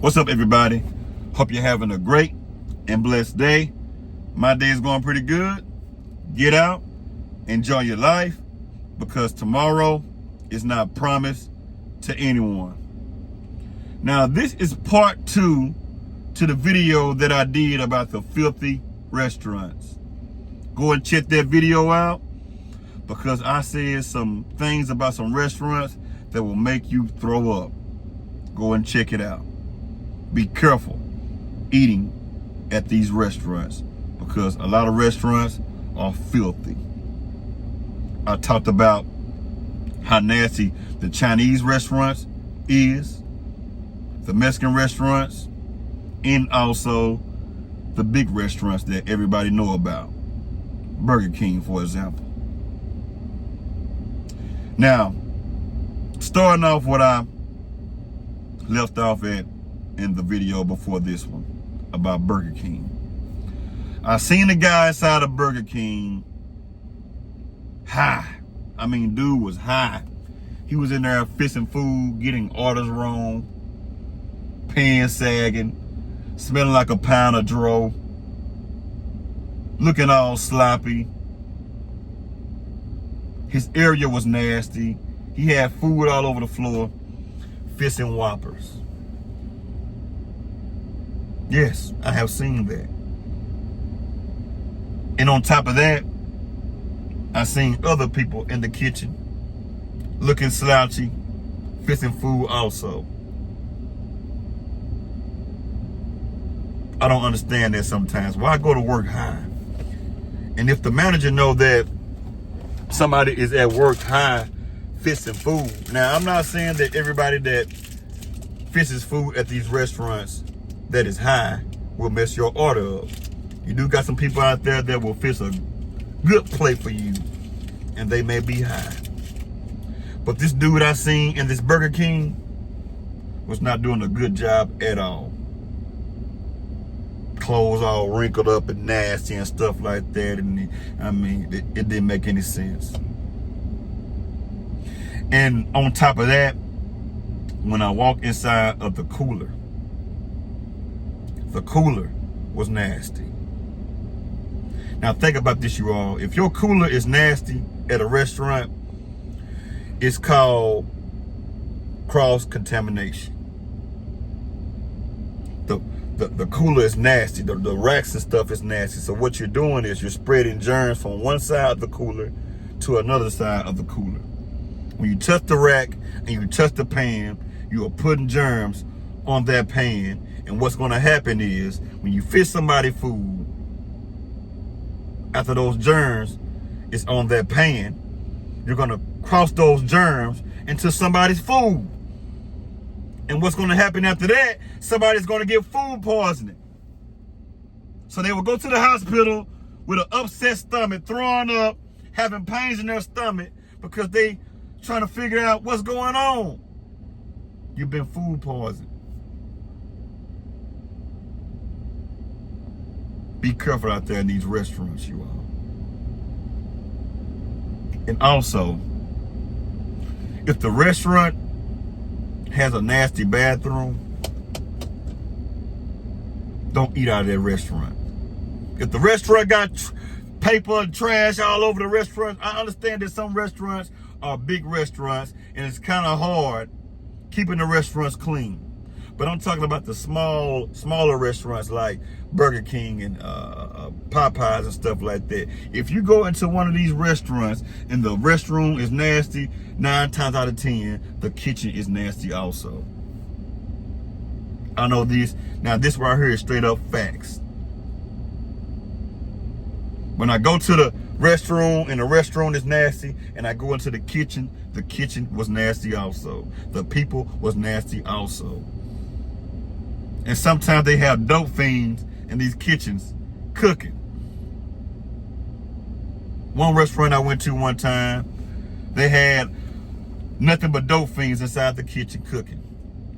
What's up, everybody? Hope you're having a great and blessed day. My day is going pretty good. Get out, enjoy your life, because tomorrow is not promised to anyone. Now, this is part 2 to the video that I did about the filthy restaurants. Go and check that video out, because I said some things about some restaurants that will make you throw up. Go and check it out. Be careful eating at these restaurants, because a lot of restaurants are filthy. I talked about how nasty the Chinese restaurants is, the Mexican restaurants, and also the big restaurants that everybody know about. Burger King, for example. Now, starting off what I left off at in the video before this one about Burger King. I seen the guy inside of Burger King high. I mean, dude was high. He was in there fixing food, getting orders wrong, pants sagging, smelling like a pound of dro, looking all sloppy. His area was nasty. He had food all over the floor, fixing Whoppers. Yes, I have seen that. And on top of that, I seen other people in the kitchen looking slouchy, fixing food also. I don't understand that sometimes. Why go to work high? And if the manager know that somebody is at work high fixing food. Now, I'm not saying that everybody that fixes food at these restaurants that is high will mess your order up. You do got some people out there that will fix a good plate for you, and they may be high. But this dude I seen in this Burger King was not doing a good job at all. Clothes all wrinkled up and nasty and stuff like that. And I mean, it didn't make any sense. And on top of that, when I walked inside of the cooler was nasty. Now think about this, you all. If your cooler is nasty at a restaurant, it's called cross-contamination. The cooler is nasty. The racks and stuff is nasty. So what you're doing is you're spreading germs from one side of the cooler to another side of the cooler. When you touch the rack and you touch the pan, you are putting germs on that pan. And what's going to happen is when you fix somebody's food, after those germs is on that pan, you're going to cross those germs into somebody's food. And what's going to happen after that, somebody's going to get food poisoning. So they will go to the hospital with an upset stomach, throwing up, having pains in their stomach, because they trying to figure out what's going on. You've been food poisoned. Be careful out there in these restaurants, you all. And also, if the restaurant has a nasty bathroom, don't eat out of that restaurant. If the restaurant got paper and trash all over the restaurant, I understand that some restaurants are big restaurants and it's kind of hard keeping the restaurants clean. But I'm talking about the smaller restaurants like Burger King and Popeyes and stuff like that. If you go into one of these restaurants and the restroom is nasty, 9 times out of 10, the kitchen is nasty also. I know this. Now, this right here is straight up facts. When I go to the restroom and the restroom is nasty, and I go into the kitchen was nasty also. The people was nasty also. And sometimes they have dope fiends in these kitchens cooking. One restaurant I went to one time, they had nothing but dope fiends inside the kitchen cooking.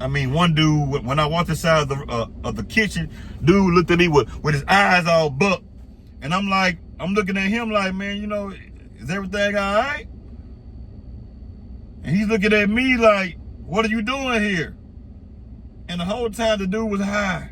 I mean, one dude, when I walked inside of the kitchen, dude looked at me with his eyes all bucked. And I'm looking at him like, man, you know, is everything all right? And he's looking at me like, what are you doing here? And the whole time the dude was high.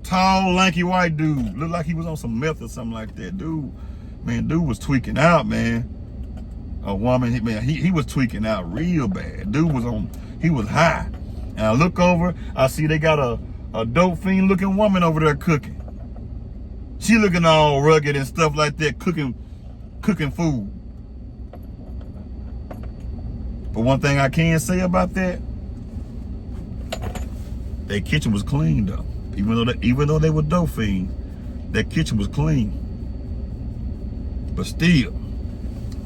Tall, lanky white dude. Looked like he was on some meth or something like that. Dude was tweaking out, man. A woman, he was tweaking out real bad. Dude he was high. And I look over, I see they got a dope fiend looking woman over there cooking. She looking all rugged and stuff like that, cooking food. But one thing I can say about that, their kitchen was clean though. Even though they were dope fiends, their kitchen was clean. But still,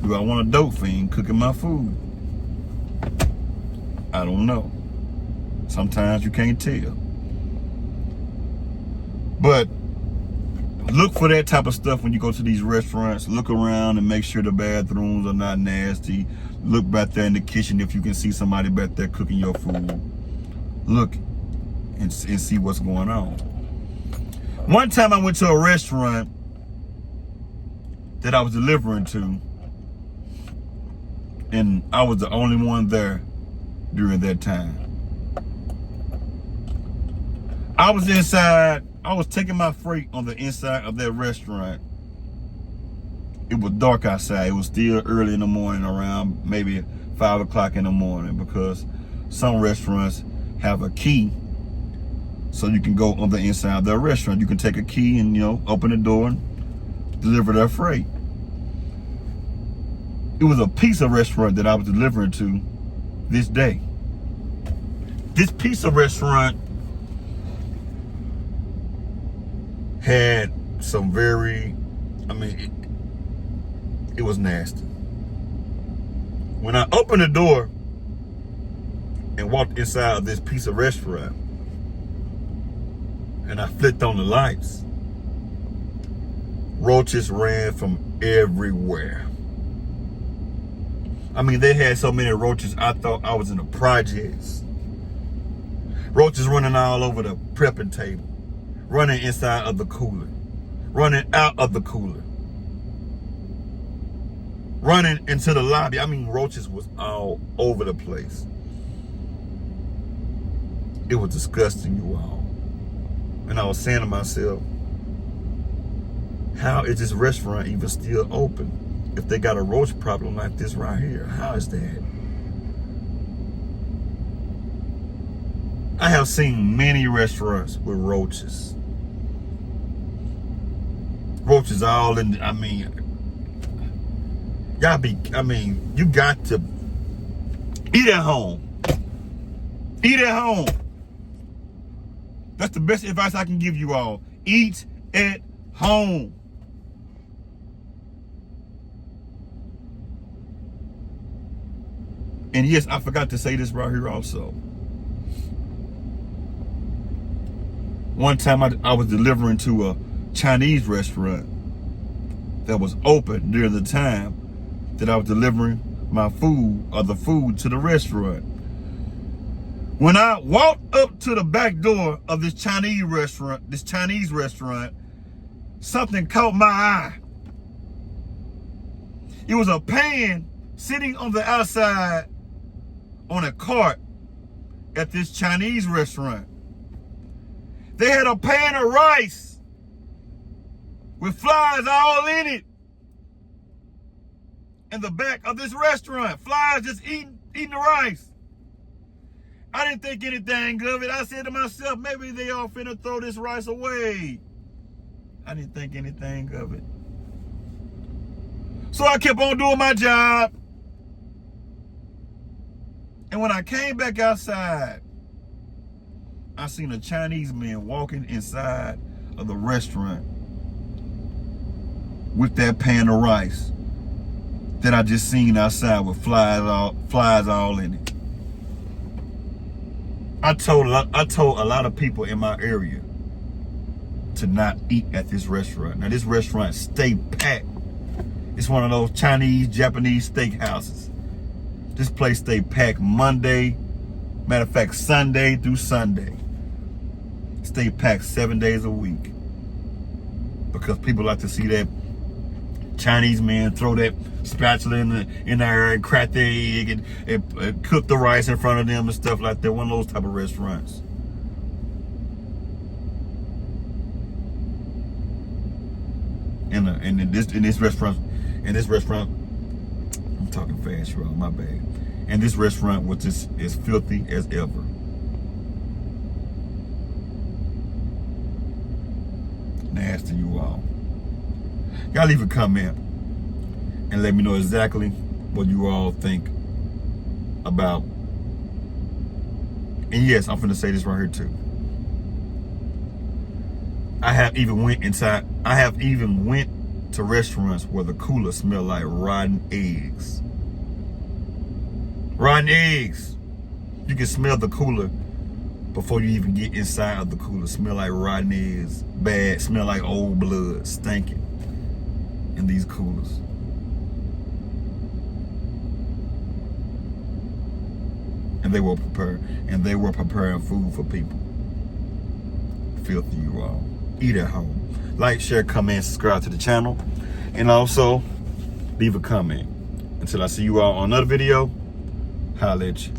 do I want a dope fiend cooking my food? I don't know. Sometimes you can't tell. But look for that type of stuff when you go to these restaurants. Look around and make sure the bathrooms are not nasty. Look back there in the kitchen if you can see somebody back there cooking your food. Look and see what's going on. One time I went to a restaurant that I was delivering to, and I was the only one there during that time. I was inside, I was taking my freight on the inside of that restaurant. It was dark outside. It was still early in the morning, around maybe 5 o'clock in the morning, because some restaurants have a key so you can go on the inside of their restaurant. You can take a key and, open the door and deliver their freight. It was a pizza restaurant that I was delivering to this day. This pizza restaurant had some it was nasty. When I opened the door and walked inside of this pizza restaurant, and I flicked on the lights, roaches ran from everywhere. They had so many roaches, I thought I was in the projects. Roaches running all over the prepping table, running inside of the cooler, running out of the cooler, running into the lobby. Roaches was all over the place. It was disgusting, you all. And I was saying to myself, how is this restaurant even still open if they got a roach problem like this right here? How is that? I have seen many restaurants with roaches. Roaches all in, you got to eat at home. Eat at home. That's the best advice I can give you all. Eat at home. And yes, I forgot to say this right here also. One time I was delivering to a Chinese restaurant that was open during the time that I was delivering my food or the food to the restaurant. When I walked up to the back door of this Chinese restaurant, something caught my eye. It was a pan sitting on the outside on a cart at this Chinese restaurant. They had a pan of rice with flies all in it in the back of this restaurant. Flies just eating the rice. I didn't think anything of it. I said to myself, maybe they all finna throw this rice away. I didn't think anything of it. So I kept on doing my job. And when I came back outside, I seen a Chinese man walking inside of the restaurant with that pan of rice that I just seen outside with flies all in it. I told a lot of people in my area to not eat at this restaurant. Now this restaurant stay packed. It's one of those Chinese, Japanese steakhouses. This place stay packed Monday, matter of fact, Sunday through Sunday. Stay packed 7 days a week. Because people like to see that Chinese men throw that spatula in there and crack their egg and cook the rice in front of them and stuff like that. One of those type of restaurants. In this restaurant, I'm talking fast, y'all. My bad. And this restaurant was just as filthy as ever. Nasty, you all. Y'all leave a comment and let me know exactly what you all think about. And yes, I'm finna say this right here too. I have even went to restaurants where the cooler smell like rotten eggs. Rotten eggs. You can smell the cooler before you even get inside of the cooler. Smell like rotten eggs. Bad. Smell like old blood. Stinking in these coolers. And they were preparing food for people. Filthy, you all. Eat at home. Like, share, comment, subscribe to the channel. And also, leave a comment. Until I see you all on another video, holla at you.